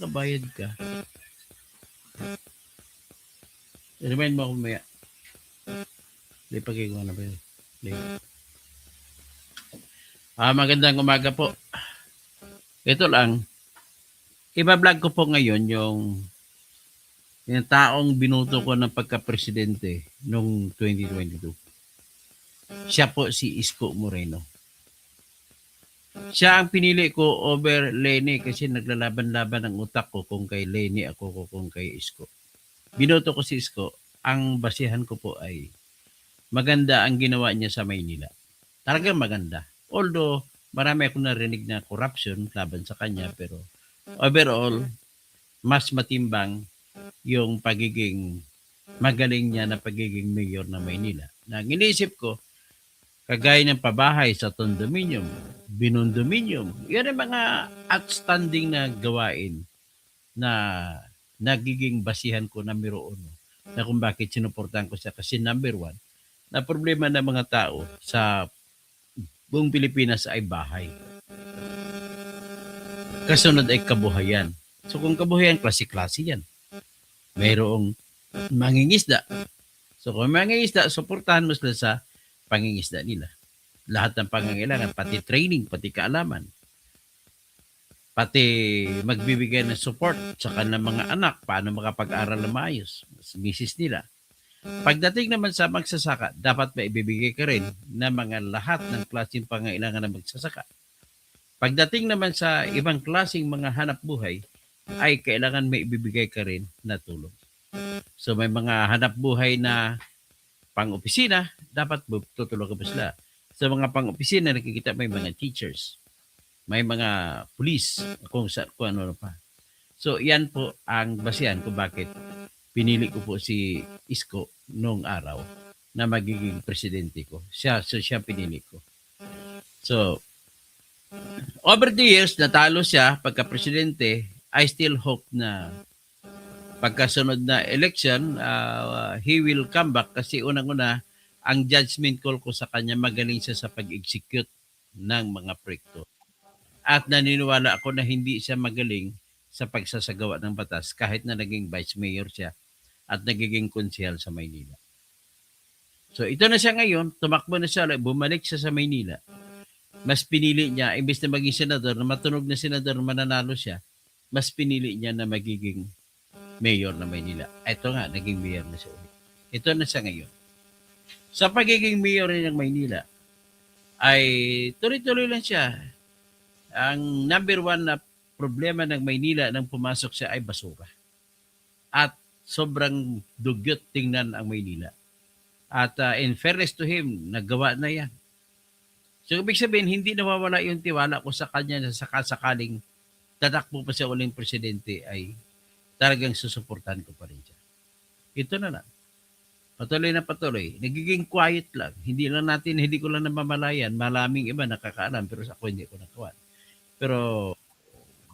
nakabayad ka. Remind mo ako maya. Di pagkikuha na ba yun? Magandang umaga po. Ito lang. Iba-vlog ko po ngayon yung taong binuto ko ng pagka-presidente noong 2022. Siya po si Isko Moreno. Siya ang pinili ko over Leni kasi naglalaban-laban ang utak ko kung kay Leni ako ko kung kay Isko. Binoto ko si Isko. Ang basihan ko po ay maganda ang ginawa niya sa Maynila. Talagang maganda. Although marami akong narinig na corruption laban sa kanya pero overall mas matimbang yung pagiging magaling niya na pagiging mayor ng Maynila. Na iniisip ko, kagaya ng pabahay sa condominium, binondominium, yan ang mga outstanding na gawain na nagiging basihan ko na numero 1 na kung bakit sinuportahan ko siya kasi number 1 na problema ng mga tao sa buong Pilipinas ay bahay. Kasunod ay kabuhayan. So kung kabuhayan, klase-klase yan. Mayroong mangingisda. So kung mangingisda, suportahan mo sila sa pangingisda nila. Lahat ng pangangailangan, pati training, pati kaalaman. Pati magbibigay ng support sa kanilang mga anak, paano makapag-aral na maayos, misis nila. Pagdating naman sa magsasaka, dapat maibibigay ka rin na mga lahat ng klaseng pangangailangan ng magsasaka. Pagdating naman sa ibang klaseng mga hanap buhay, ay kailangan may ibibigay ka rin na tulong. So may mga hanap buhay na pang-opisina, dapat tutulungan mo sila. Sa mga pang-opisina, nakikita may mga teachers, may mga police, kung ano pa. So yan po ang basihan kung bakit pinili ko po si Isko noong araw na magiging presidente ko. Siya pinili ko. So, over the years, natalo siya pagka-presidente. I still hope na pagkasunod na election, he will come back kasi unang-una, ang judgment call ko sa kanya, magaling siya sa pag-execute ng mga proyekto. At naniniwala ako na hindi siya magaling sa pagsasagawa ng batas kahit na naging vice mayor siya at nagiging konsehal sa Maynila. So ito na siya ngayon, tumakbo na siya, bumalik siya sa Maynila. Mas pinili niya, imbes na maging senador, na matunog na senador, mananalo siya, mas pinili niya na magiging mayor ng Maynila. Ito nga, naging mayor na siya ulit. Ito na siya ngayon. Sa pagiging mayor ng Maynila, ay tuloy-tuloy lang siya. Ang number 1 na problema ng Maynila nang pumasok siya ay basura. At sobrang dugyot tingnan ang Maynila. At in fairness to him, nagawa na yan. So, ibig sabihin, hindi nawawala yung tiwala ko sa kanya na sakasakaling tatakbo pa siya uling presidente ay talagang susuportahan ko pa rin siya. Ito na lang. Patuloy na patuloy. Nagiging quiet lang. Hindi ko lang namamalayan. Maraming iba nakakaalam pero ako hindi ko nakawan. Pero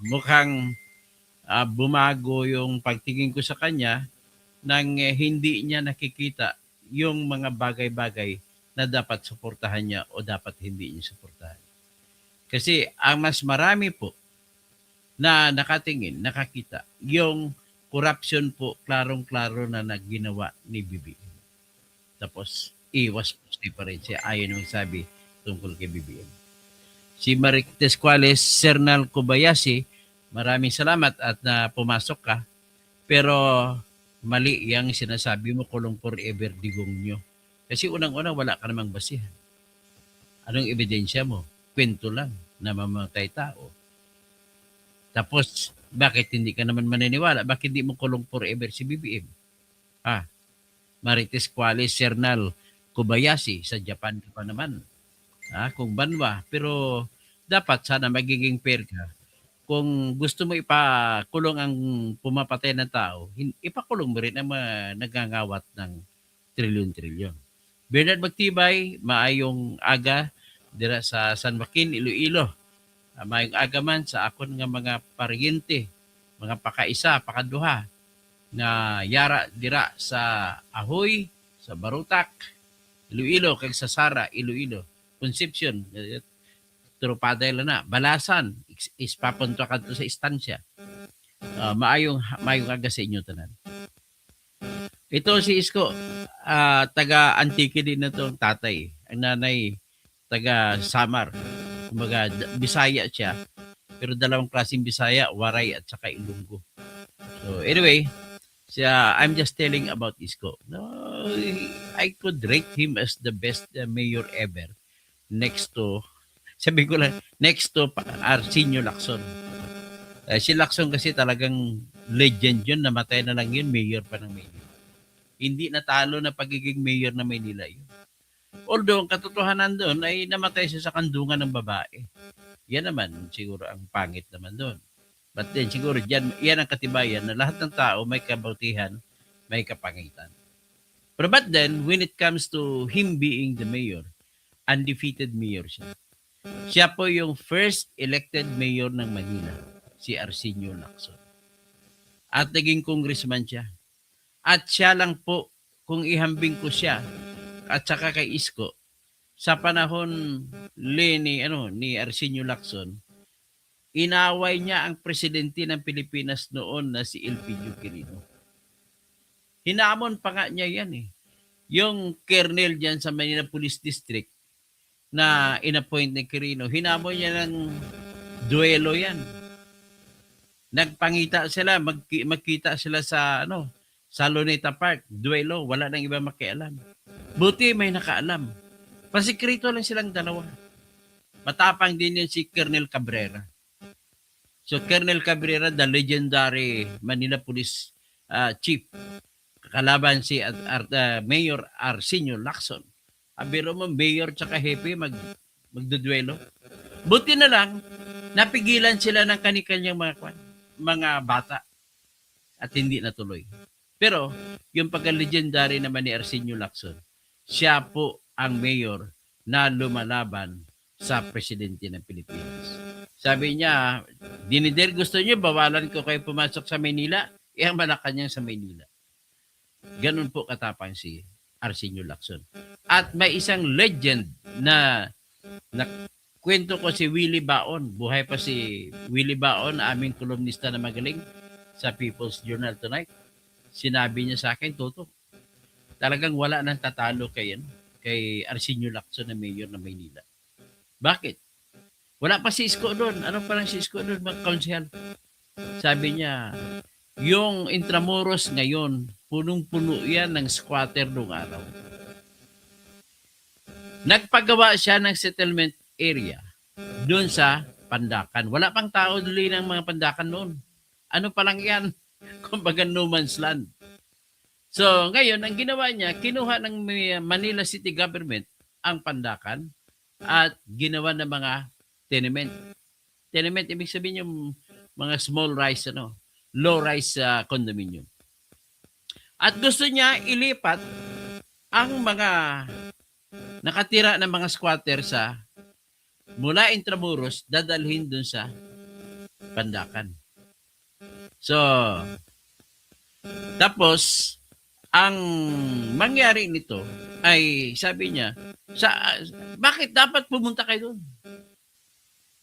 mukhang bumago yung pagtingin ko sa kanya nang hindi niya nakikita yung mga bagay-bagay na dapat suportahan niya o dapat hindi niya suportahan. Kasi ang mas marami po na nakatingin, nakakita, yung corruption po klarong-klaro na nagginawa ni BBM. Tapos, iwas po pa rin siya. Ayon ang sabi tungkol kay BBM. Si Marites Cuales, Sernal Kobayashi, maraming salamat at na pumasok ka. Pero mali yung sinasabi mo, kulong forever digong nyo. Kasi unang-unang wala ka namang basihan. Anong ebidensya mo? Kwento lang na mamatay tao. Tapos, bakit hindi ka naman maniniwala? Bakit hindi mo kulong forever si BBM? Marites Cuales, Sernal Kobayashi, sa Japan ka pa naman. Kung banwa. Pero dapat sana magiging fair ka. Kung gusto mo ipakulong ang pumapatay ng tao, ipakulong mo rin ang mga nagangawat ng trilyon-trilyon. Bernard Magtibay, maayong aga dira sa San Joaquin, Iloilo. Maayong aga man sa akon nga mga paryente, mga pakaisa, pakaduha, na yara dira sa Ahoy, sa Barutak, Iloilo, kag sa Sara, Iloilo. Conception, Trupaday lang na. Balasan, is papunta ka sa istansya. maayong aga sa inyo tanan. Ito si Isko, taga Antique din na to tatay. Ang nanay taga Samar. Kumbaga Bisaya siya, pero dalawang klaseng Bisaya, Waray at saka Ilonggo. So anyway, I'm just telling about Isko. No, I could rate him as the best mayor ever. Next to, sabi ko lang, next to Arsenio Lacson. Si Lacson kasi talagang legend yun, namatay na lang yun, mayor pa ng Maynila. Hindi natalo na pagiging mayor ng Maynila yun. Although, ang katotohanan doon ay namatay siya sa kandungan ng babae. Yan naman, siguro ang pangit naman doon. But then, siguro, yan ang katibayan na lahat ng tao may kabutihan, may kapangitan. But then, when it comes to him being the mayor, undefeated mayor siya. Siya po yung first elected mayor ng Manila, si Arsenio Lacson. At naging congressman siya. At siya lang po, kung ihambing ko siya, at saka kay Isko, sa panahon ni Arsenio Lacson, inaway niya ang presidente ng Pilipinas noon na si Elpidio Quirino. Hinamon pa nga niya yan eh. Yung colonel dyan sa Manila Police District na inappoint ni Quirino, hinamon niya ng duelo yan. Nagpangita sila, magkita sila sa sa Luneta Park, duelo, wala nang iba makialam. Buti may nakaalam. Pasikreto lang silang dalawa. Matapang din yun si Colonel Cabrera. So Colonel Cabrera, the legendary Manila Police Chief, kalaban si Mayor Arsenio Lacson. Abiro mo, Mayor tsaka Hepe magduduelo. Buti na lang, napigilan sila ng kanikanyang mga bata at hindi natuloy. Pero, yung pagka-legendary naman ni Arsenio Lacson, siya po ang mayor na lumalaban sa presidente ng Pilipinas. Sabi niya, Dinider, gusto niyo, bawalan ko kayo pumasok sa Maynila? Ang Malacanang sa Maynila. Ganun po katapang si Arsenio Lacson. At may isang legend na kwento ko si Willie Baon. Buhay pa si Willie Baon, aming kolumnista na magaling sa People's Journal Tonight. Sinabi niya sa akin, Toto, talagang wala nang tatalo kay Arsenio Lacson na mayor ng Maynila. Bakit? Wala pa si Isko doon. Ano pa lang si Isko doon, mga konsehal? Sabi niya, yung Intramuros ngayon, punong-puno yan ng squatter noong araw. Nagpagawa siya ng settlement area doon sa Pandakan. Wala pang tao doon ng mga Pandakan noon. Ano pa lang yan? Kumbaga no man's land. So, ngayon, ang ginawa niya, kinuha ng Manila City Government ang Pandakan at ginawa ng mga tenement. Tenement, ibig sabihin yung mga small rise, low rise condominium. At gusto niya ilipat ang mga nakatira ng mga squatter sa mula Intramuros, dadalhin dun sa Pandakan. So, tapos, ang mangyari nito ay sabi niya, bakit dapat pumunta kayo doon?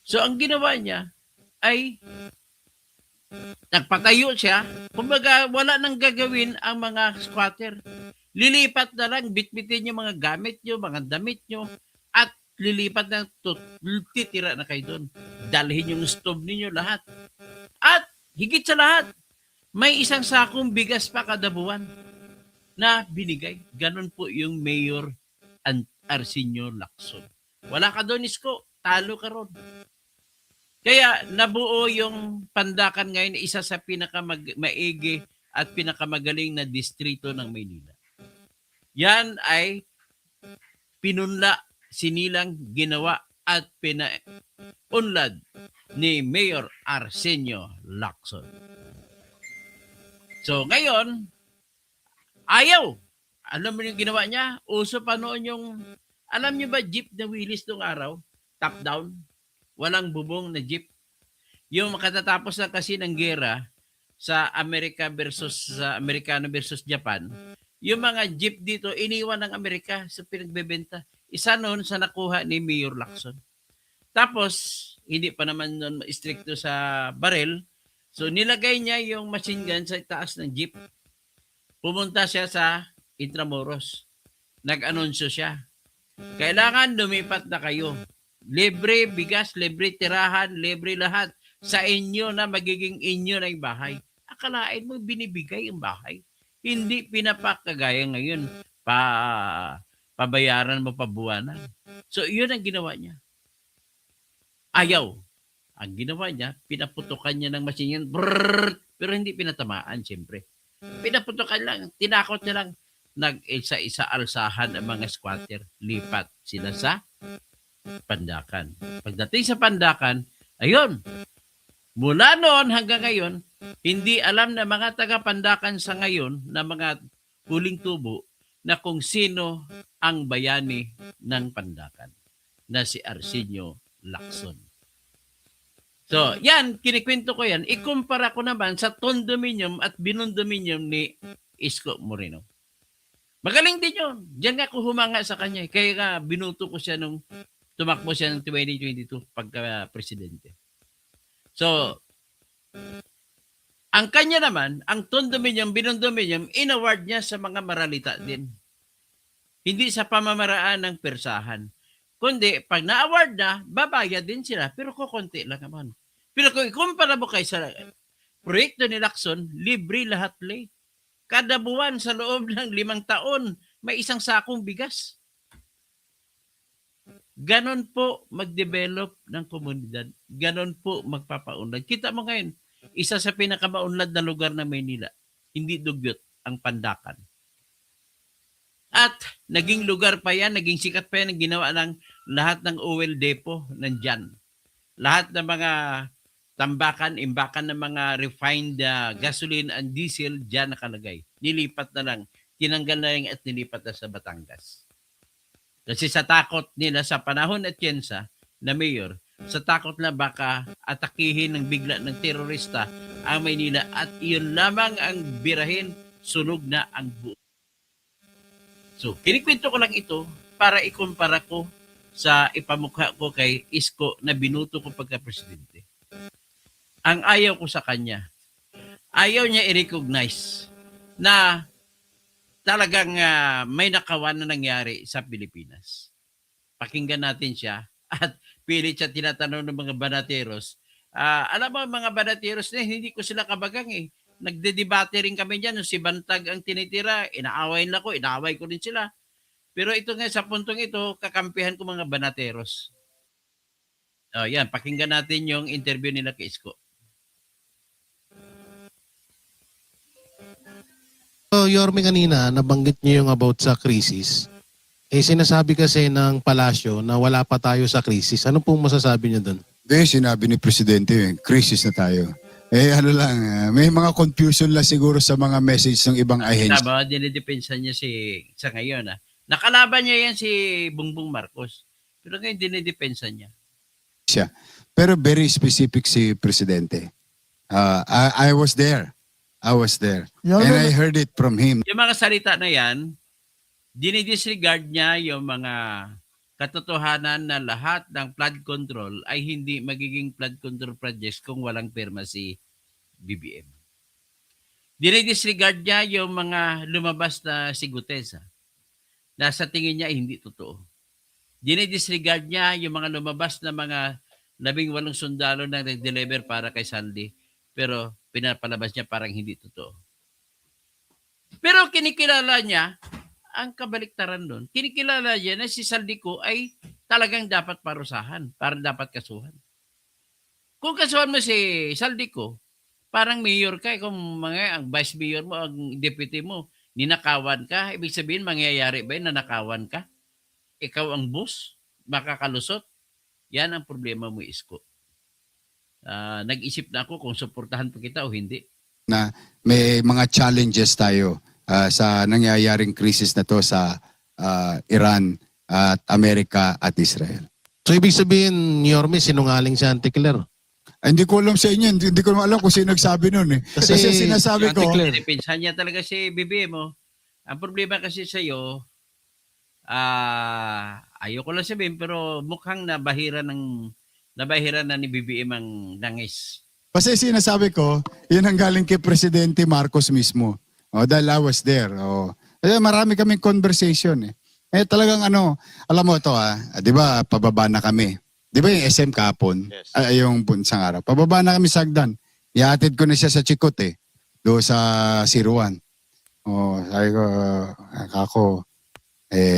So, ang ginawa niya ay nagpatayo siya. Kumbaga, wala nang gagawin ang mga squatter. Lilipat na lang, bitbitin yung mga gamit nyo, mga damit nyo, at lilipat na, titira na kayo doon. Dalhin yung stove ninyo lahat. At higit sa lahat, may isang sakong bigas pa kada buwan na binigay. Ganon po yung Mayor Arsenio Lacson. Wala ka doon, Isko. Talo ka ron. Kaya nabuo yung Pandakan ngayon, isa sa pinakamaigi at pinakamagaling na distrito ng Maynila. Yan ay pinunla, sinilang, ginawa at pinaunlad ni Mayor Arsenio Lacson. So ngayon, ayaw. Alam mo yung ginawa niya? Uso pa noon yung, alam niyo ba, jeep na wheelies nung araw? Top down. Walang bubong na jeep. Yung makatatapos na kasi ng gera sa Amerikano versus Japan, yung mga jeep dito, iniwan ng Amerika sa pinagbebenta. Isa noon sa nakuha ni Mayor Lacson. Tapos, hindi pa naman noon stricto sa barel, So nilagay niya yung machine gun sa taas ng jeep. Pumunta siya sa Intramuros. Nag-anunsyo siya. Kailangan lumipat na kayo. Libre bigas, libre tirahan, libre lahat. Sa inyo na magiging inyo na yung bahay. Akalain mo binibigay ang bahay. Hindi pinapakagaya ngayon pabayaran mo pabuwanan. So yun ang ginawa niya. Ayaw. Ang ginawa niya, pinaputukan niya ng machine yun. Brrrr, pero hindi pinatamaan, siyempre. Pinaputukan lang, tinakot niya lang. Nag-isa-isa alsahan ang mga squatter. Lipat sila sa Pandakan. Pagdating sa Pandakan, ayun, mula noon hanggang ngayon, hindi alam na mga taga-Pandakan sa ngayon, na mga huling tubo, na kung sino ang bayani ng Pandakan, na si Arsenio Lacson. So, yan, kinikwento ko yan. Ikumpara ko naman sa condominium at binondominium ni Isko Moreno. Magaling din yun. Diyan nga ako humanga sa kanya. Kaya nga, binuto ko siya nung tumakbo siya ng 2022 pagka-presidente. So, ang kanya naman, ang condominium, binondominium, in-award niya sa mga maralita din. Hindi sa pamamaraan ng persahan. Kundi, pag na-award na, babayad din sila, pero kukunti lang naman. Pero kung ikumpara mo kayo sa proyekto ni Lacson, libre lahat le. Kada buwan sa loob ng 5 taon, may isang sakong bigas. Ganon po mag-develop ng komunidad. Ganon po magpapaunlad. Kita mo ngayon, isa sa pinakamaunlad na lugar ng Maynila, hindi dugyot, ang Pandakan. At naging lugar pa yan, naging sikat pa yan, ang ginawa ng lahat ng oil depot nandyan. Lahat ng mga tambakan, imbakan ng mga refined gasoline and diesel, dyan nakalagay. Nilipat na lang. Tinanggal na lang at nilipat na sa Batangas. Kasi sa takot nila sa panahon at Tiensa na mayor, sa takot na baka atakihin ng bigla ng terorista ang Maynila at iyon lamang ang birahin, sunog na ang buo. So, kinikwento ko lang ito para ikumpara ko sa ipamukha ko kay Isko na binuto ko pagka-presidente. Ang ayaw ko sa kanya, ayaw niya i-recognize na talagang may nakawan na nangyari sa Pilipinas. Pakinggan natin siya at pilit siya tinatanong ng mga banateros. Alam mo, mga banateros na hindi ko sila kabagang eh. Nagdedebate rin kami dyan. Si Bantag ang tinitira, inaaway ko din sila. Pero ito nga, sa puntong ito, kakampihan ko mga banateros. Yan, pakinggan natin yung interview nila kay Isko. So, Yorme, kanina, nabanggit niyo yung about sa krisis. Sinasabi kasi ng palasyo na wala pa tayo sa krisis. Ano pong masasabi niyo doon? Sinabi ni Presidente, crisis na tayo. Ano lang, may mga confusion lang siguro sa mga message ng ibang ahensya. Tama, dinidepensa niya sa ngayon. Nakalaban niya yan si Bongbong Marcos. Pero ngayon dinidepensa niya. Pero very specific si Presidente. I was there. And I heard it from him. Yung mga salita na yan, dinidisregard niya yung mga katotohanan na lahat ng flood control ay hindi magiging flood control projects kung walang perma si BBM. Dinidisregard niya yung mga lumabas na sigutesa na sa tingin niya ay hindi totoo. Dinidisregard niya yung mga lumabas na mga 18 sundalo na nag-deliver para kay Sandy, pero pinapalabas niya parang hindi totoo. Pero kinikilala niya ang kabaliktaran doon. Kinikilala niya na si Saldico ay talagang dapat parusahan, para dapat kasuhan. Kung kasuhan mo si Saldico, parang mayor ka, kung mga ang vice mayor mo, ang deputy mo, ninakawan ka, ibig sabihin mangyayari ba yun, nanakawan ka? Ikaw ang boss, makakalusot. Yan ang problema mo, Isko. Nag-isip na ako kung suportahan pa kita o hindi. Na may mga challenges tayo sa nangyayaring krisis na to sa Iran at Amerika at Israel. So, ibig sabihin, Yorme, sinungaling si Anticler. Hindi ko alam sa inyo, hindi ko alam kung sino nagsabi nun eh. Kasi sinasabi ko, Depensa niya talaga si BBM mo. Ang problema kasi sa iyo, ayoko lang sabihin, pero mukhang nabahira na ni BBM ang nangis. Kasi sinasabi ko, yun ang galing kay Presidente Marcos mismo. Dahil I was there. Marami kaming conversation eh. Talagang alam mo ito di ba pababa na kami. Di ba yung SM kahapon? Yes. Yung punsang araw. Pababa na kami sa Sagdan. Ihatid ko na siya sa Chikot doon sa Siruan. Sabi ko, ako,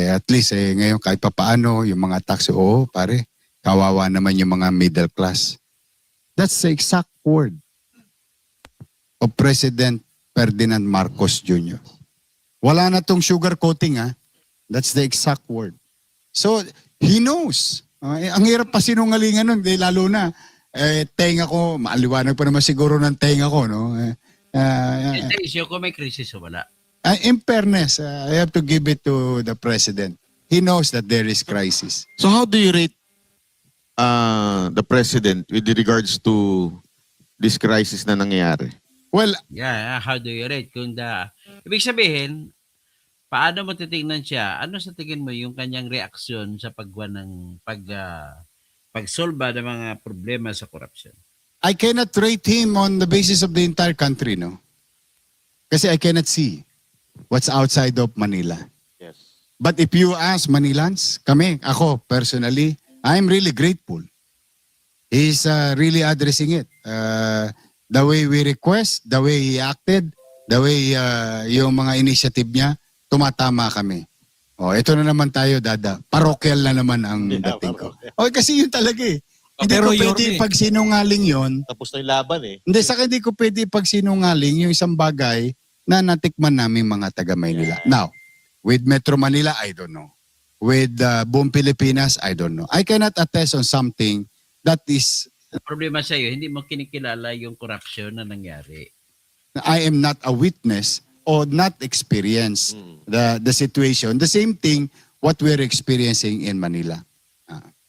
at least ngayon kahit papaano, yung mga taxi, pare, kawawa naman yung mga middle class. That's the exact word of President Ferdinand Marcos Jr. Wala na tong sugar coating That's the exact word. So, he knows. Ang hirap pa sinungalingan nun, lalo na, tenga ko, maaliwanag pa naman siguro ng tenga ko, no? Ito isyo kung may krisis o wala. In fairness, I have to give it to the President. He knows that there is crisis. So how do you rate the president with regards to this crisis na nangyayari? Well, Yeah, how do you rate? Ibig sabihin, paano mo titingnan siya? Ano sa tingin mo yung kanyang reaksyon sa pagsolba ng mga problema sa corruption? I cannot rate him on the basis of the entire country, no? Kasi I cannot see what's outside of Manila. Yes. But if you ask Manilans, ako personally, I'm really grateful. He's really addressing it. The way we request, the way he acted, the way yung mga initiative niya, tumatama kami. Ito na naman tayo, Dada. Parokyal na naman ang dating ko. Kasi yun talaga Hindi Pero ko pwede pagsinungaling yun. Tapos na yung laban eh. Hindi, hindi ko pwede pagsinungaling yung isang bagay na natikman namin mga taga Maynila. Now, with Metro Manila, I don't know. With Buong Pilipinas, I don't know. I cannot attest on something that is, Ang problema sa iyo, hindi mo kinikilala yung corruption na nangyari. I am not a witness or not experience the situation. The same thing what we're experiencing in Manila.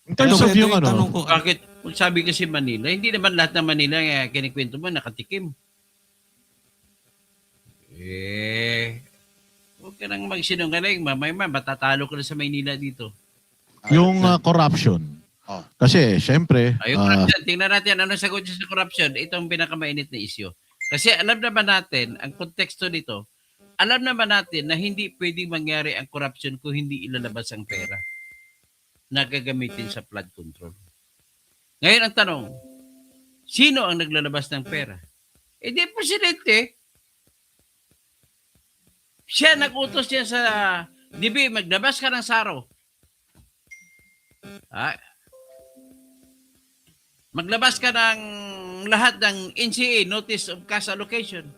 In terms of yung tanong ko, Bakit? Kung sabi kasi Manila, hindi naman lahat ng Manila kinikwento mo nakatikim. Huwag ka nang magsinungaling. Mamay matatalo ka na sa Maynila dito. Yung corruption. Oh. Kasi, syempre, Ayun, corruption. Tingnan natin ano sagot niya sa corruption. Itong pinakamainit na isyu. Kasi alam naman natin, ang konteksto nito, alam naman natin na hindi pwedeng mangyari ang corruption kung hindi ilalabas ang pera na gagamitin sa flood control. Ngayon ang tanong, sino ang naglalabas ng pera? Di presidente. Siya nag-utos niya sa DB, maglabas ka ng saro. Maglabas ka ng lahat ng NCA, Notice of Cash Allocation.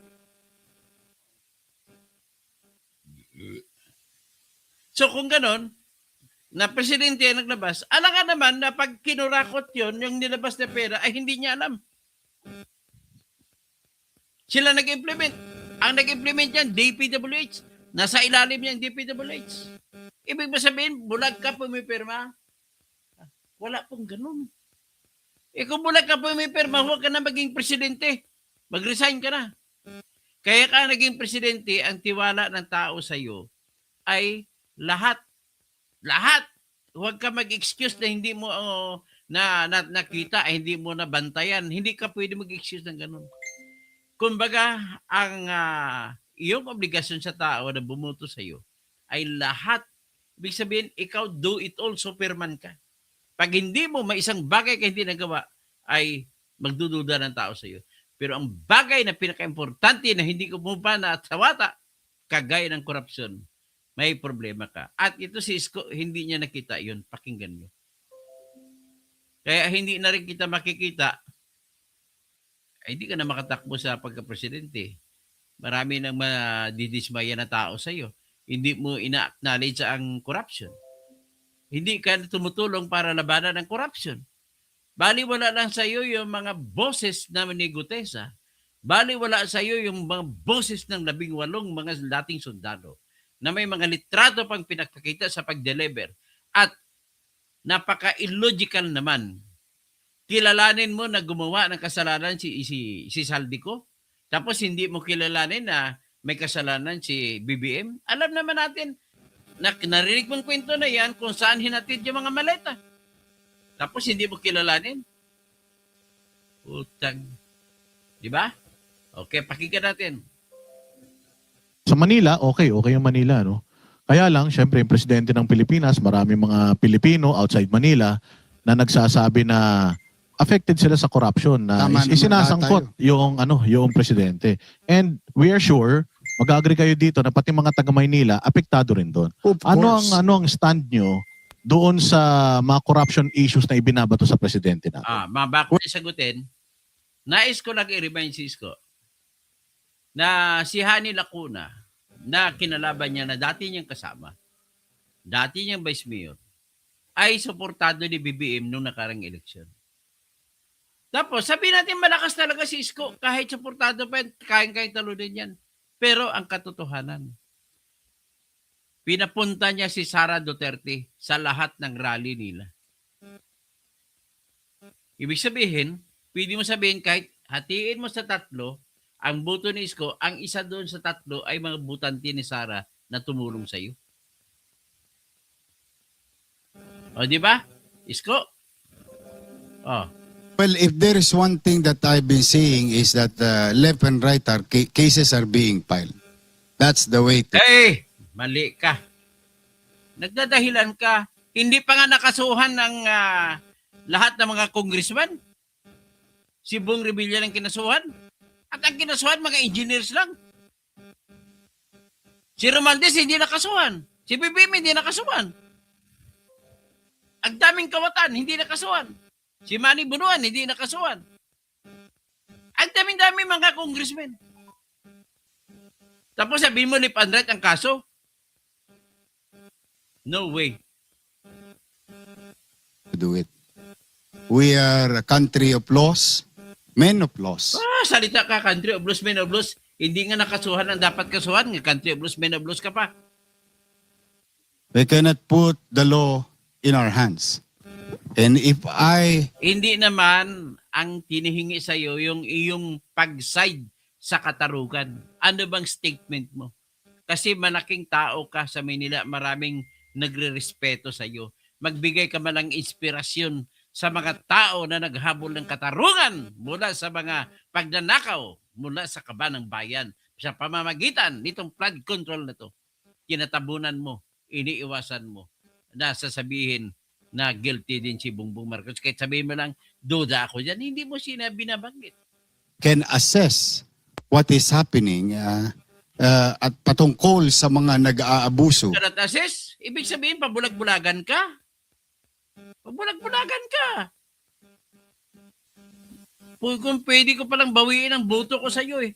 So kung ganon, na presidente ang naglabas, alam ka naman na pag kinurakot yon yung nilabas na pera, ay hindi niya alam. Sila nag-implement. Ang nag-implement yan, DPWH. Nasa ilalim niyang DPWH. Ibig ba sabihin, bulag ka pumipirma? Wala pong ganun. Kung bulag ka pumipirma, huwag ka na maging presidente. Mag-resign ka na. Kaya ka naging presidente, ang tiwala ng tao sa iyo ay lahat. Lahat. Huwag ka mag-excuse na hindi mo nakita, hindi mo nabantayan. Hindi ka pwede mag-excuse ng ganun. Kumbaga, ang iyong obligasyon sa tao na bumoto sa iyo ay lahat. Ibig sabihin, ikaw do it all, superman ka. Pag hindi mo may isang bagay ka hindi nagawa, ay magdududa ng tao sa iyo. Pero ang bagay na pinaka-importante na hindi ko bumaba at sawata, kagaya ng korupsyon, may problema ka. At ito si Isko, hindi niya nakita yun. Pakinggan niyo. Kaya hindi na rin kita makikita, ay hindi ka na makatakbo sa pagka-presidente. Marami nang madidismaya na tao sa iyo. Hindi mo ina-acknowledge ang corruption. Hindi ka tumutulong para labanan ang corruption. Baliwala lang sa iyo yung mga boses na ni Gutesa. Baliwala sa iyo yung mga boses ng 18 mga dating sundalo na may mga litrato pang pinakakita sa pag-deliver. At napaka-illogical naman. Kilalanin mo na gumawa ng kasalanan si Saldico, tapos hindi mo kilalanin na may kasalanan si BBM. Alam naman natin, narinig mong kwento na yan kung saan hinatid yung mga maleta. Tapos hindi mo kilalanin. Utang. Di ba? Okay, pakinggan natin. Sa Manila, okay yung Manila, no? Kaya lang, syempre, yung presidente ng Pilipinas, marami mga Pilipino outside Manila na nagsasabi na affected sila sa corruption na Tama naman, isinasangkot yung presidente. And we are sure, mag-agree kayo dito na pati mga taga Maynila apektado rin doon. Of Ano course. ang stand nyo doon sa mga corruption issues na ibinabato sa presidente natin? Bago ko sagutin, nais ko lang i-remind si Isko na si Hani Lacuna na kinalaban niya na dati niyang kasama, dati niyang vice mayor, ay suportado ni BBM nung nakarang eleksyon. Tapos, sabihin natin malakas talaga si Isko, kahit suportado pa yan, kayang-kayang talunin yan. Pero ang katotohanan, pinapunta niya si Sara Duterte sa lahat ng rally nila. Ibig sabihin, pwede mo sabihin kahit hatiin mo sa tatlo, ang boto ni Isko, ang isa doon sa tatlo ay mga butante ni Sara na tumulong sa iyo. O, di ba? Isko? Oh. Well, if there is one thing that I've been seeing is that left and right cases are being filed. That's the way to... Hey! Mali ka. Nagdadahilan ka. Hindi pa nga nakasuhan ng lahat ng mga congressman. Si Bong Revilla ang kinasuhan. At ang kinasuhan, mga engineers lang. Si Romaldes hindi nakasuhan. Si BBM hindi nakasuhan. Ang daming kawatan, hindi nakasuhan. Si Manny Bunuan, hindi nakasuhan. Ang daming-daming mga congressmen. Tapos sabihin mo, lip and right ang kaso? No way. do it. We are a country of laws, men of laws. Salita ka, country of laws, men of laws. Hindi nga nakasuhan ang dapat kasuhan. Country of laws, men of laws ka pa. We cannot put the law in our hands. And if Hindi naman ang tinihingi sa iyo yung iyong pag-side sa katarugan. Ano bang statement mo? Kasi malaking tao ka sa Manila, maraming nagre-respeto sa iyo. Magbigay ka man ng inspirasyon sa mga tao na naghabol ng katarungan mula sa mga pagnanakaw mula sa kaba ng bayan sa pamamagitan nitong flood control na to. Kinatabunan mo, iniiwasan mo na sasabihin na guilty din si Bongbong Marcos. Kahit sabihin mo lang, duda ako dyan, hindi mo sinabi na banggit. can assess what is happening at patungkol sa mga nag-aabuso, Karat assess, ibig sabihin, pabulag-bulagan ka. Pabulag-bulagan ka. Kung pwede ko palang bawiin ang boto ko sa iyo eh.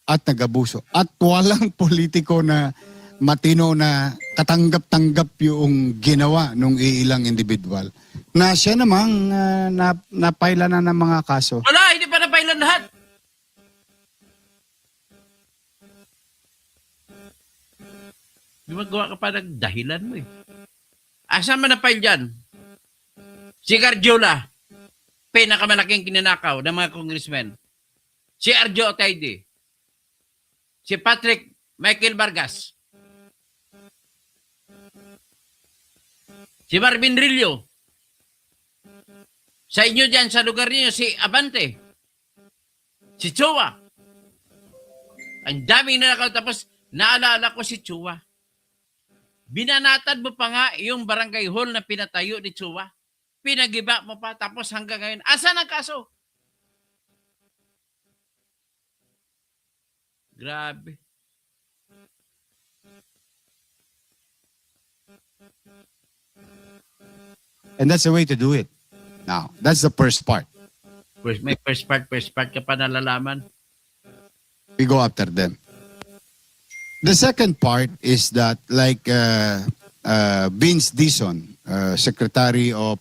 at nag-abuso. At walang politiko na matino na katanggap-tanggap yung ginawa ng iilang individual. Na siya namang napaila na ng mga kaso. Wala, hindi pa napailan lahat. Gumagawa ka pa ng dahilan mo eh. Asa man napail dyan? Si Garjola, pinakamalaking kinanakaw ng mga congressmen. Si Arjo Otayde. Si Patrick Michael Vargas. Si Marvin Rillo. Sa inyo dyan, sa lugar niyo, si Abante. Si Chua. Ang daming nanakaw. Tapos, naalala ko si Chua. Binanatad mo pa nga yung barangay hall na pinatayo ni Chua. Pinagiba mo pa. Tapos hanggang ngayon, asan ang kaso? Grabe. And that's the way to do it. Now, that's the first part. May first part ka pa nalalaman. We go after them. The second part is that like Vince Dison, Secretary of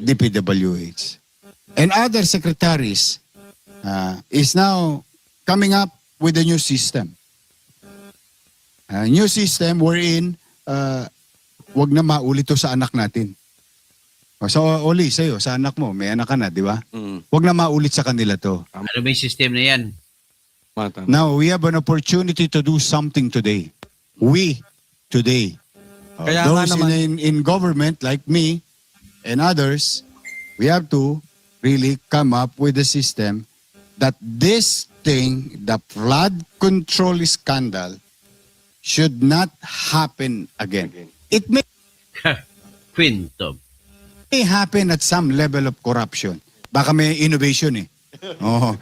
DPWH, and other secretaries is now coming up with a new system. A new system wherein wag na maulit to sa anak natin. So, Oli, sa'yo, sa anak mo, may anak ka na, di ba? Wag na maulit sa kanila to. Ano ba yung system na yan? Now, we have an opportunity to do something today. We, today. Kaya nga Those naman- in government like me and others, we have to really come up with a system that this thing, the flood control scandal, should not happen again. It may Quinto. happen at some level of corruption. Baka may innovation eh. Oo.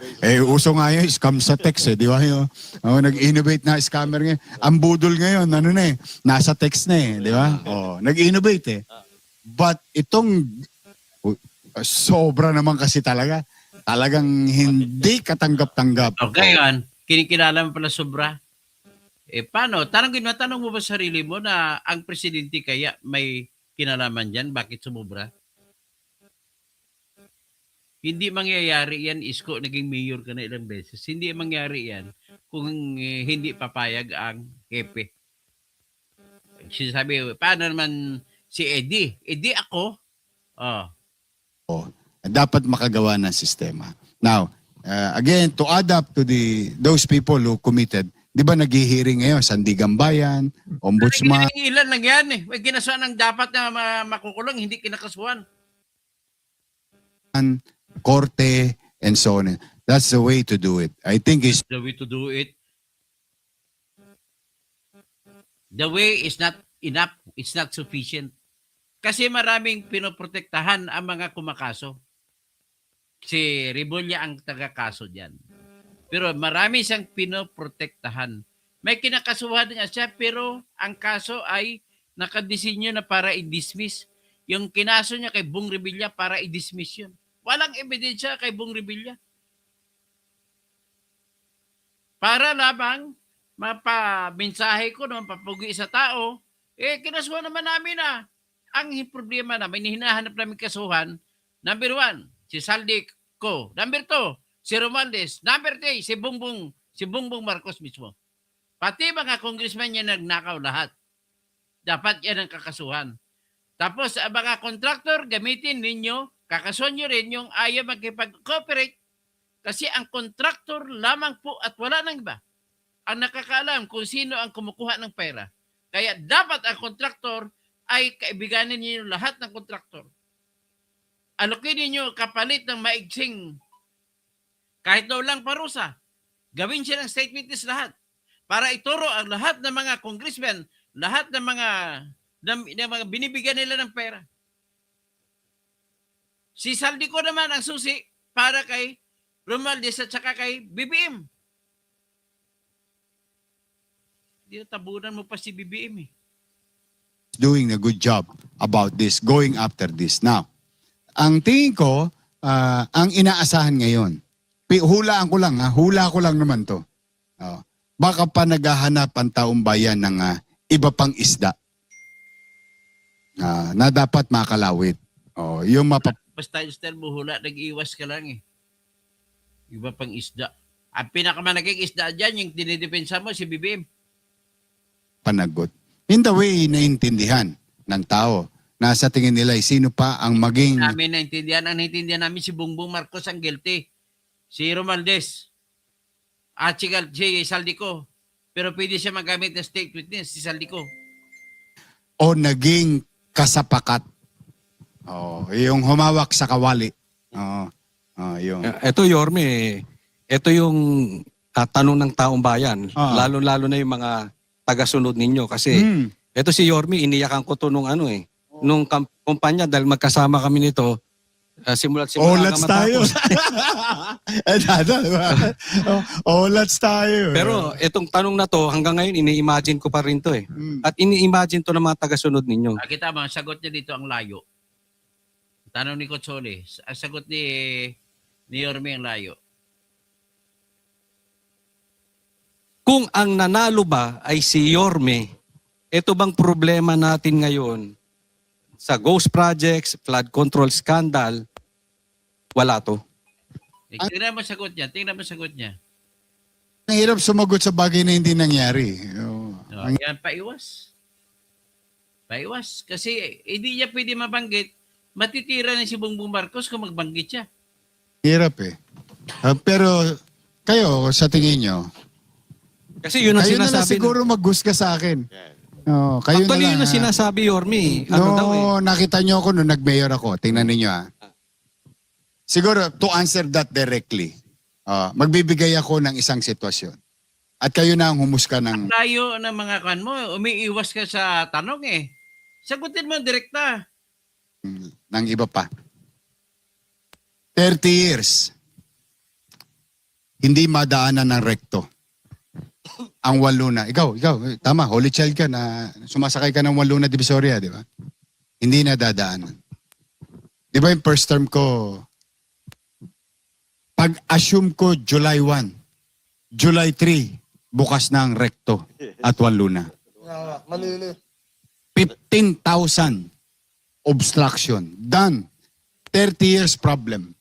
Uso nga yun, scam sa text eh, di ba? Nag-innovate na scammer ngayon. Ang budol ngayon, ano na eh, nasa text na eh, di ba? Nag-innovate eh. But itong, sobra naman kasi talaga. Talagang hindi katanggap-tanggap. Okay, yan. Kinikilala mo pala sobra. Paano? Tanong mo ba sa sarili mo na ang presidente kaya may kinalaman dyan? Bakit sumubra? Hindi mangyayari yan, Isko, naging mayor ka na ilang beses. Hindi mangyayari yan kung hindi papayag ang hepe. Sinasabi, paano naman si Eddie? Eddie ako? Dapat makagawa ng sistema. Now, again, to add up to those people who committed, di ba nag-hearing ngayon, Sandigan Bayan, Ombudsman, Ilan lang yan eh. May kinasuhan ang dapat na makukulong, hindi kinakasuhan. Korte, and so on. That's the way to do it. I think it's The way to do it. The way is not enough. It's not sufficient. Kasi maraming pinoprotektahan ang mga kumakaso. Si Rebulya ang taga-kaso dyan. Pero marami siyang pinoprotektahan. May kinakasuhan niya siya pero ang kaso ay nakadesinyo na para i-dismiss. Yung kinaso niya kay Bong Revilla para i-dismiss yun. Walang ebidensya kay Bong Revilla. Para lamang mapaminsahe ko naman papugi sa tao, kinasuhan naman namin na. Ang problema namin, hinahanap namin kasuhan, number 1, si Saldi ko. Number 2, si Romualdez. Number 3, si Bongbong Marcos mismo. Pati mga congressman niya nagnakaw lahat. Dapat yan ang kakasuhan. Tapos, ang mga contractor, gamitin ninyo, kakasuhan nyo rin yung ayaw magkipag-cooperate kasi ang contractor lamang po at wala nang iba ang nakakaalam kung sino ang kumukuha ng pera. Kaya dapat ang contractor ay kaibiganin niyo lahat ng contractor. Alokin niyo kapalit ng maigsing kahit daw lang parusa. Gawin siya ng state witness lahat para ituro ang lahat ng mga congressmen, lahat ng mga binibigyan nila ng pera. Si Saldi ko naman ang susi para kay Romualdez at saka kay BBM. Hindi na tabunan mo pa si BBM eh. doing a good job about this, going after this. Now, ang tingin ko, ang inaasahan ngayon, hulaan ko lang, hula ko lang naman to. Baka pa naghahanap ang taong bayan ng iba pang isda na dapat makalawit. Yung Basta style mo hula, nag-iwas ka lang eh. Iba pang isda. Ang pinakamalaging isda dyan, yung dinidepensa mo, si BBM. panagot. In the way naintindihan ng tao na sa tingin nila sino pa ang maging Namin naintindihan. Ang naintindihan namin si Bongbong Marcos ang guilty. Si Romualdez. At si Saldico. Pero pwede siya magamit ng state witness, si Saldico. o naging kasapakat. Yung humawak sa kawali. Yung Ito, Yorme, ito yung tanong ng taong bayan. Ah. Lalo-lalo na yung mga tagasunod ninyo. Kasi ito si Yorme, iniyakan ko to nung nung kumpanya dahil magkasama kami nito. Simula't Olats tayo. Olats tayo. Pero itong tanong na to, hanggang ngayon, ini-imagine ko pa rin to eh. At ini-imagine to ng mga tagasunod ninyo. Kita mo, ang sagot niya dito ang layo. Tanong ni Cotsole, ang sagot ni Yorme ang layo. Kung ang nanalo ba ay si Yorme, ito bang problema natin ngayon sa ghost projects, flood control scandal, wala to. Tingnan mo sagot niya, Ang hirap sumagot sa bagay na hindi nangyari. Yan, paiwas. Kasi hindi niya pwede mabanggit, matitira na si Bongbong Marcos kung magbanggit siya. Hirap eh. Pero kayo, sa tingin nyo, Kasi yun ang kayo na lang sinasabi. siguro mag-gusto sa akin. Kayo Actually, na yun lang. ang sinasabi, Yorme. Ano daw eh. Nakita nyo ako nung nag-mayor ako. Tingnan ninyo siguro to answer that directly, magbibigay ako ng isang sitwasyon. At kayo na ang humusga ng Layo ng mga kan mo, umiiwas ka sa tanong eh. Sagutin mo direkta. ng iba pa. 30 years, hindi madaanan ng rekto. Ang Waluna. Ikaw, tama, holy child ka na sumasakay ka ng Waluna Divisoria, di ba? Hindi nadadaanan. Di ba yung first term ko, pag-assume ko July 1, July 3, bukas na ang rekto at Waluna. 15,000 obstruction. Done. 30 years problem.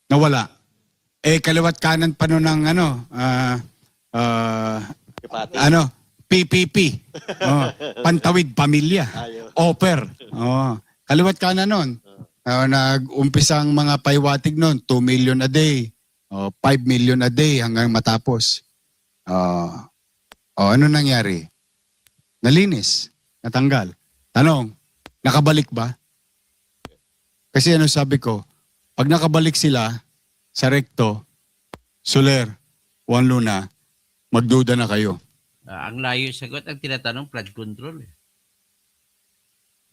Nawala. Kaliwat kanan pa nun ng PPP. Pantawid Pamilya. Offer. Kaliwat kanan nun. Nag-umpisa ang mga paiwatig nun. 2 million a day. 5 million a day hanggang matapos. Ano nangyari? Nalinis. Natanggal. Tanong, nakabalik ba? Kasi ano sabi ko, pag nakabalik sila sa rekto, Soler, Juan Luna, magduda na kayo. Ang layo sagot, ang tinatanong flood control.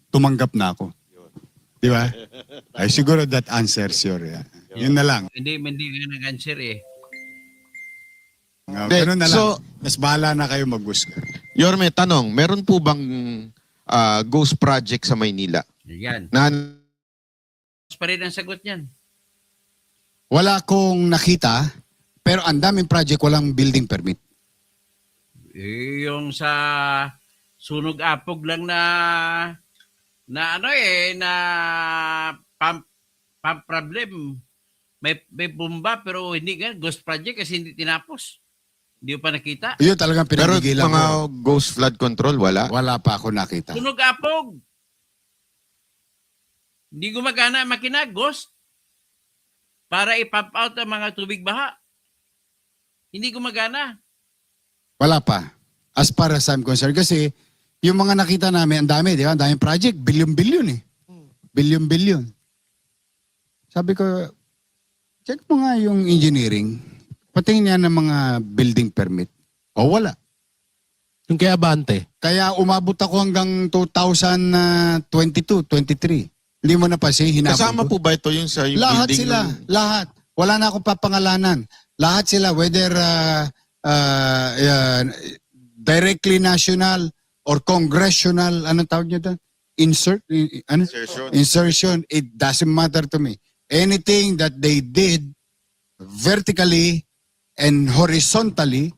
Tumanggap na ako. Di ba? Ay siguro that answers your, yun na lang. Hindi ka nag-answer eh. Ganun na lang. So- Mas bahala na kayo mag-busga. Yorme, tanong, meron po bang ghost project sa Maynila? Yan. Na Pa rin ang sagot niyan. Wala akong nakita, pero ang daming project walang building permit. Yung sa sunog apog lang na pump problem. May bomba pero hindi nga ghost project kasi hindi tinapos. Hindi ko pa nakita. Yun talagang pero pinagigilan mga ko. ghost flood control, wala? Wala pa ako nakita. Sunog apog. Hindi gumagana ang makina, ghost. Para i-pump out ang mga tubig baha. Hindi gumagana. Wala pa. As far as I'm concerned. Kasi yung mga nakita namin, ang dami, di ba? Ang daming project. Billion-billion eh. Billion-billion. Sabi ko, check mo nga yung engineering. Patingin niya ng mga building permit. O wala. Yung kay Abante. Kaya umabot ako hanggang 2022, 23. Hindi mo na pa siya hinabot. Kasama po ba ito yung sa yung Lahat building? sila. Lahat. Wala na akong papangalanan. Lahat sila, whether directly national or congressional, anong tawag niyo doon? Insertion. It doesn't matter to me. Anything that they did vertically and horizontally,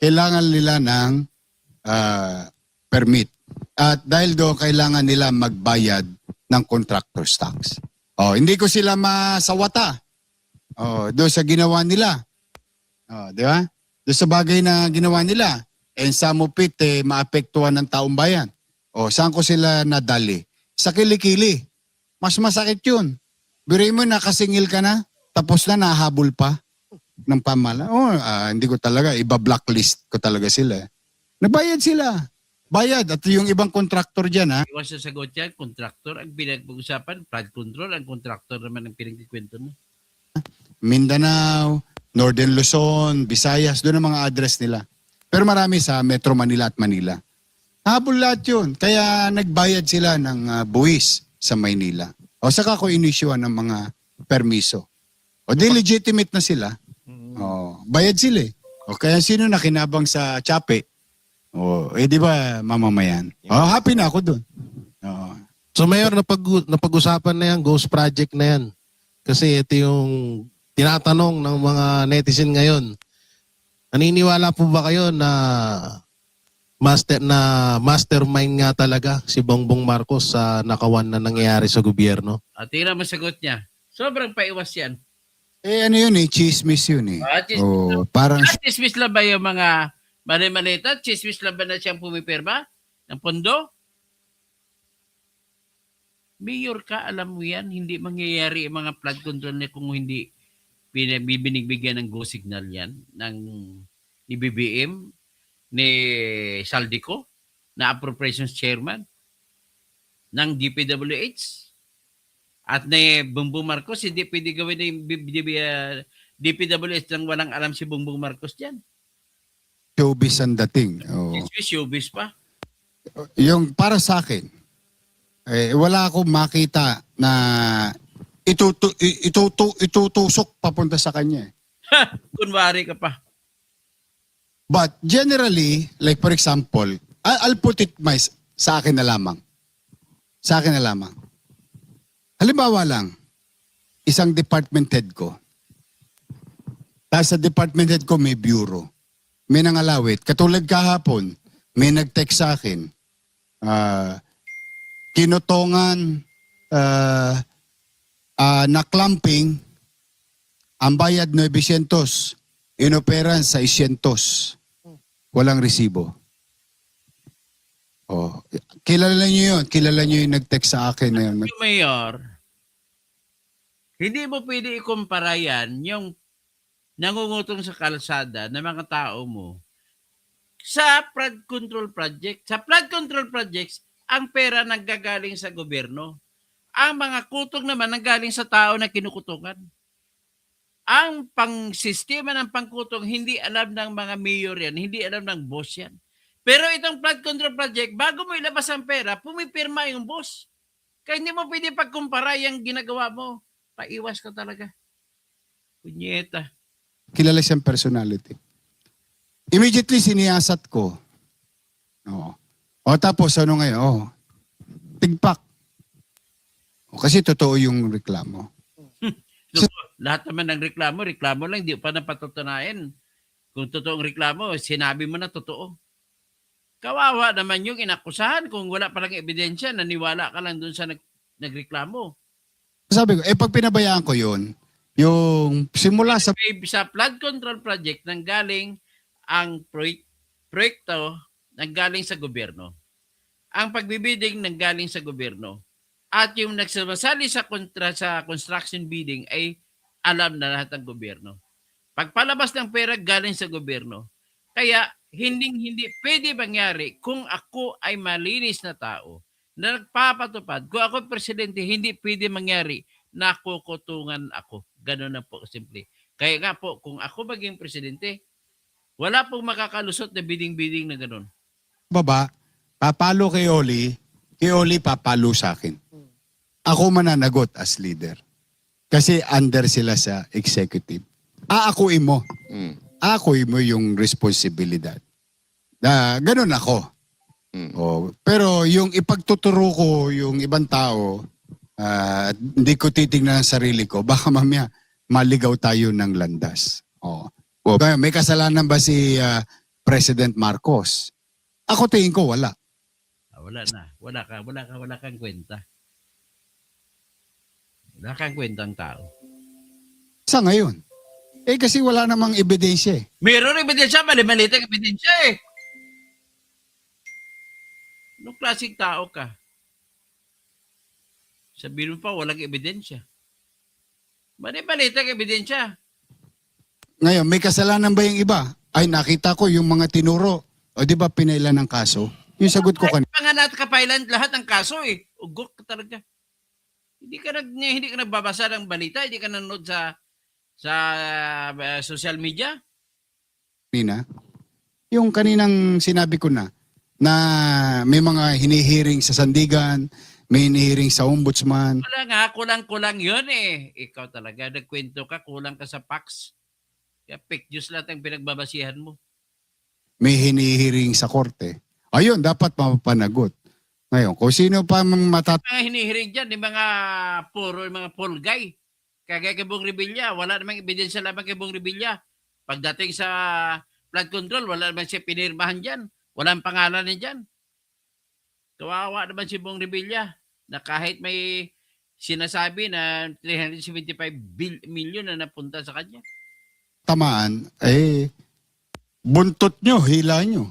kailangan nila ng permit. At dahil doon, kailangan nila magbayad ng contractor's tax. Hindi ko sila masawata. Doon sa ginawa nila. Di ba? Doon sa bagay na ginawa nila. And some of it, maapektuhan ng taong bayan. Saan ko sila nadali? Sa kilikili. Mas masakit yun. Biruin mo, nakasingil ka na, tapos na nahabol pa ng pamala. Hindi ko talaga, iba-blacklist ko talaga sila. Nagbayad sila. Bayad. At yung ibang contractor dyan, ha? Iwas sa sagot yan, contractor ang pinag-uusapan, flood control, ang contractor naman ang pinag-ikwento mo. Mindanao, Northern Luzon, Visayas, doon ang mga address nila. Pero marami sa Metro Manila at Manila. Habol lahat yun. Kaya nagbayad sila ng buwis sa Maynila. Saka ko inisyuan ng mga permiso. Di legitimate na sila. Bayad sila eh. Kaya sino nakinabang sa Chape? Di ba mamamayan? Happy na ako doon. So Mayor, napag-usapan na yan, ghost project na yan. Kasi ito yung tinatanong ng mga netizen ngayon. Naniniwala po ba kayo na mastermind nga talaga si Bongbong Marcos sa nakawan na nangyayari sa gobyerno? At tingnan mo sagot niya. Sobrang paiwas yan. Ano yun eh? Chismis yun eh. Parang Chismis lang ba yung mga mani-manita? Chismis lang ba na siyang pumipirma ng pondo? Mayor ka, alam mo yan, hindi mangyayari ang mga flood control na kung hindi binigbigyan ng go signal yan ni BBM, ni Saldico, na appropriations chairman, ng DPWH. At ni Bongbong Marcos, hindi pwede gawin na yung DPWH nang walang alam si Bongbong Marcos dyan. Showbiz ang dating. Oo. Showbiz pa. Yung para sa akin, wala akong makita na itutusok papunta sa kanya. Kunwari ka pa. But generally, like for example, I'll put it sa akin na lamang. Sa akin na lamang. Halimbawa lang, isang department head ko. Tapos sa department head ko may bureau. May nangalawit. Katulad kahapon, may nag-text sa akin. Kinutongan na clamping, ang bayad 900, inoperan 600. Walang resibo. Oh, kilala niyo yun. Kilala niyo yung nag-text sa akin na yun. Yung mayor, hindi mo pwede ikumpara yan yung nangungutong sa kalsada ng mga tao mo sa flood control project. Sa flood control projects, ang pera nanggagaling sa gobyerno. Ang mga kutong naman nanggaling sa tao na kinukutungan. Ang pang-sistema ng pangkutong, hindi alam ng mga mayor yan, hindi alam ng boss yan. Pero itong flood control project, bago mo ilabas ang pera, pumipirma yung boss. Kaya hindi mo pwede pagkumpara yung ginagawa mo. Paiwas ka talaga. Punyeta. Kilala siyang personality. Immediately siniyasat ko. Oo. O tapos ano ngayon? Tigpak. O, kasi totoo yung reklamo. So, lahat naman ng reklamo lang, hindi pa napatutunayan. Kung totoong reklamo, sinabi mo na totoo. Kawawa naman yung inakusahan kung wala palang ebidensya, naniwala ka lang dun sa nagreklamo. Sabi ko, pag pinabayaan ko yun, yung simula sa Sa flood control project, nanggaling ang proyekto nanggaling sa gobyerno. Ang pagbibiding nanggaling sa gobyerno. At yung nagsamasali sa construction bidding ay alam na lahat ng gobyerno. Pagpalabas ng pera galing sa gobyerno. Kaya hindi pwede mangyari kung ako ay malinis na tao na nagpapatupad. Kung ako presidente, hindi pwede mangyari na kukutungan ako. Ganun na po simple. Kaya nga po, kung ako maging presidente, wala pong makakalusot na bidding-bidding na ganun. baba, papalo kay Oli papalo sa akin. Ako mananagot as leader. Kasi under sila sa executive. Aakuin mo. Aakuin mo yung responsibilidad. Ganun ako. Oh, pero yung ipagtuturo ko yung ibang tao, hindi ko titingnan ang sarili ko, baka mamaya maligaw tayo ng landas. Oh. Kaya may kasalanan ba si President Marcos? Ako tingin ko wala. Wala na. Wala kang kwenta. Wala kang kwentang tao. Sa ngayon. Kasi wala namang ebidensya eh. Meron ebidensya, mali-maliit ang ebidensya eh. Anong klaseng tao ka? Sabihin mo pa, walang ebidensya. Mali-maliit ang ebidensya. Ngayon, may kasalanan ba yung iba? Ay, nakita ko yung mga tinuro. O di ba pinailan ng kaso? Yung sagot ko kanina. Pangalat kapailan lahat ng kaso eh. Ugok ka talaga. Hindi ka nagbabasa ng balita, hindi ka nanonood sa social media. Yung kaninang sinabi ko na may mga hinihiring sa sandigan, may hinihiring sa ombudsman. Wala nga, kulang-kulang yun eh. Ikaw talaga, nagkwento ka, kulang ka sa PAX. Kaya fake news lahat ang pinagbabasihan mo. May hinihiring sa korte. Ayun, dapat mapapanagot. Ngayon, kung sino pa Mga hinihiring dyan, yung mga pool guy. Kagaya kay Bong Revilla, wala namang ebidensya lamang kay Bong Revilla. Pagdating sa flood control, wala naman siya pinirmahan dyan. Walang pangalan niya dyan. Kawawa naman si Bong Revilla na kahit may sinasabi na 375 million na napunta sa kanya. tamaan, buntot nyo, hila nyo.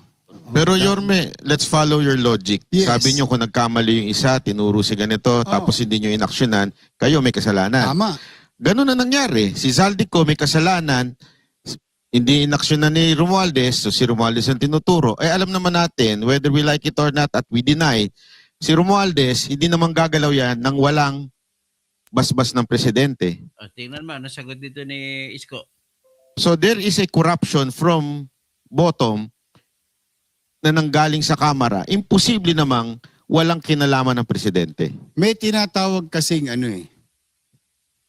Pero Yorme, let's follow your logic. Yes. Sabi nyo kung nagkamali yung isa, tinuro si ganito, tapos hindi nyo inaksyonan, kayo may kasalanan. Tama. Ganun na nangyari. Si Zaldico may kasalanan, hindi inaksyonan ni Romualdez, so si Romualdez ang tinuturo. Alam naman natin, whether we like it or not at we deny, si Romualdez, hindi naman gagalaw yan nang walang basbas ng presidente. Tingnan mo, ano sagot dito ni Isko? So there is a corruption from bottom na nanggaling sa Kamara. Imposible namang walang kinalaman ng presidente. May tinatawag kasing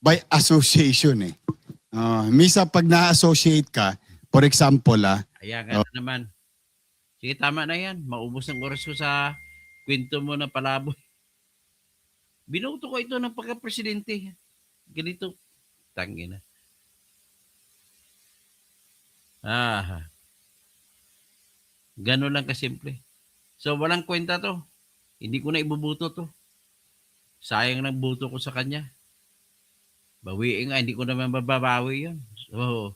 by association eh. Misa pag na-associate ka, for example Ayan nga na naman. Sige, tama na yan. Maubos ng oras ko sa kwento mo na palaboy. Binoto ko ito ng pagka-presidente. Ganito. Tangina. Ganun lang kasimple. So, walang kwenta to. Hindi ko na ibubuto to. Sayang ng buto ko sa kanya. Bawiin nga, hindi ko naman mababawi yun. So,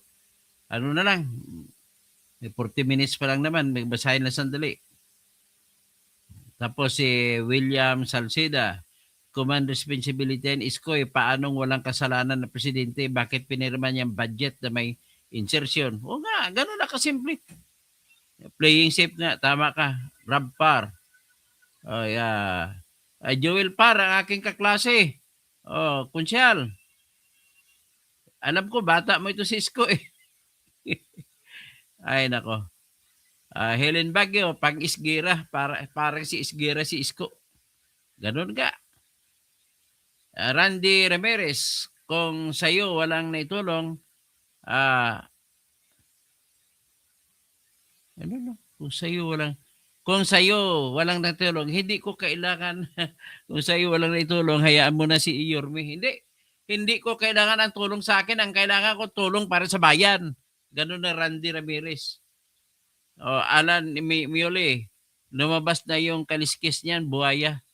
ano na lang. May 40 minutes pa lang naman. May basahin na sandali. Tapos si William Salceda, command responsibility and Iskoy, paanong walang kasalanan ng presidente? Bakit pinirma niyang budget na may insertion? O nga, ganun na kasimple. Playing safe nga, tama ka. Rob Parr. Oh, yeah. Joel Parr, ang aking kaklase. Oh, kunsyal. Alam ko, bata mo ito si Isko eh. Ay, nako. Helen Baguio, pang Isgira. Parang si Isgira si Isko. Ganun ka. Randy Ramirez, kung sa'yo walang naitulong, kung sa'yo walang naitulong, hindi ko kailangan, kung sa'yo walang naitulong, hayaan mo na si Yorme. Hindi ko kailangan ang tulong sa akin, ang kailangan ko tulong para sa bayan. Ganun na Randy Ramirez. Alan Miole, lumabas na yung kaliskis niyan, buhaya.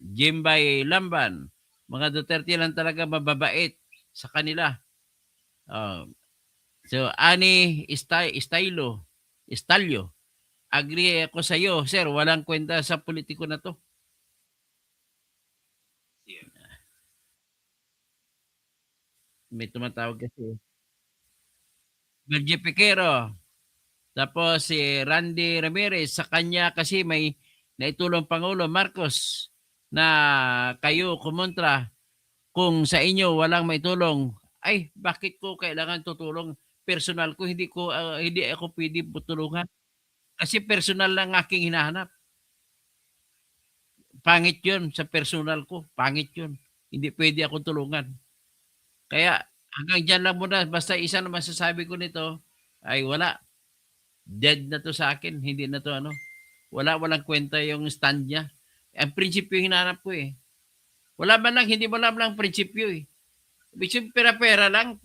Jimbay Lamban, mga Duterte lang talaga mababait sa kanila. So, Ani Estalyo, agree ako sa iyo, sir, walang kwenta sa politiko na to. May tumatawag kasi. Berge Piquero. Tapos si Randy Ramirez, sa kanya kasi may naitulong Pangulo Marcos na kayo kumontra. Kung sa inyo walang maitulong, ay bakit ko kailangan tutulong? Personal ko, hindi ako pwede tutulungan. Kasi personal lang aking hinahanap. Pangit yun sa personal ko. Pangit yun. Hindi pwede ako tulungan. Kaya hanggang dyan lang muna. Basta isa na masasabi ko nito ay wala. Dead na to sa akin. Hindi na to walang kwenta yung stand niya. Ang prinsipyo hinahanap ko eh. Hindi mo lang prinsipyo eh. Ibig sabihin, pera-pera lang.